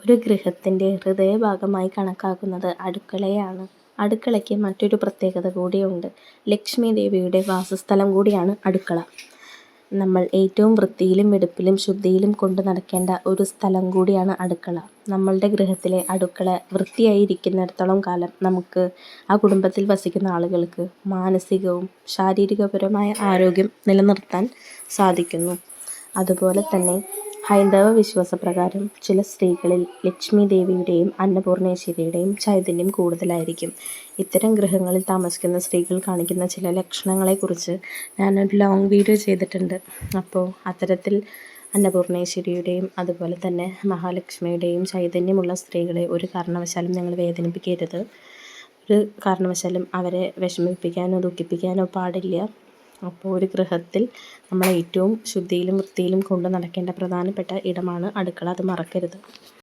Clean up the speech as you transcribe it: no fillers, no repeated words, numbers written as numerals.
ഒരു ഗൃഹത്തിൻ്റെ ഹൃദയഭാഗമായി കണക്കാക്കുന്നത് അടുക്കളയാണ്. അടുക്കളയ്ക്ക് മറ്റൊരു പ്രത്യേകത കൂടിയുണ്ട്. ലക്ഷ്മി ദേവിയുടെ വാസസ്ഥലം കൂടിയാണ് അടുക്കള. നമ്മൾ ഏറ്റവും വൃത്തിയിലും വെടുപ്പിലും ശുദ്ധിയിലും കൊണ്ട് നടക്കേണ്ട ഒരു സ്ഥലം കൂടിയാണ് അടുക്കള. നമ്മളുടെ ഗൃഹത്തിലെ അടുക്കള വൃത്തിയായിരിക്കുന്നിടത്തോളം കാലം നമുക്ക് ആ കുടുംബത്തിൽ വസിക്കുന്ന ആളുകൾക്ക് മാനസികവും ശാരീരികപരമായ ആരോഗ്യം നിലനിർത്താൻ സാധിക്കുന്നു. അതുപോലെ തന്നെ ഹൈന്ദവ വിശ്വാസപ്രകാരം ചില സ്ത്രീകളിൽ ലക്ഷ്മി ദേവിയുടെയും അന്നപൂർണേശ്വരിയുടെയും ചൈതന്യം കൂടുതലായിരിക്കും. ഇത്തരം ഗൃഹങ്ങളിൽ താമസിക്കുന്ന സ്ത്രീകൾ കാണിക്കുന്ന ചില ലക്ഷണങ്ങളെക്കുറിച്ച് ഞാനൊരു ലോങ് വീഡിയോ ചെയ്തിട്ടുണ്ട്. അപ്പോൾ അത്തരത്തിൽ അന്നപൂർണേശ്വരിയുടെയും അതുപോലെ തന്നെ മഹാലക്ഷ്മിയുടെയും ചൈതന്യമുള്ള സ്ത്രീകളെ ഒരു കാരണവശാലും നിങ്ങൾ വേദനിപ്പിക്കരുത്. ഒരു കാരണവശാലും അവരെ വിഷമിപ്പിക്കാനോ ദുഃഖിപ്പിക്കാനോ പാടില്ല. അപ്പോൾ ഒരു ഗൃഹത്തിൽ നമ്മൾ ഏറ്റവും ശുദ്ധിയിലും വൃത്തിയിലും കൊണ്ട് നടക്കേണ്ട പ്രധാനപ്പെട്ട ഇടമാണ് അടുക്കള. അത് മറക്കരുത്.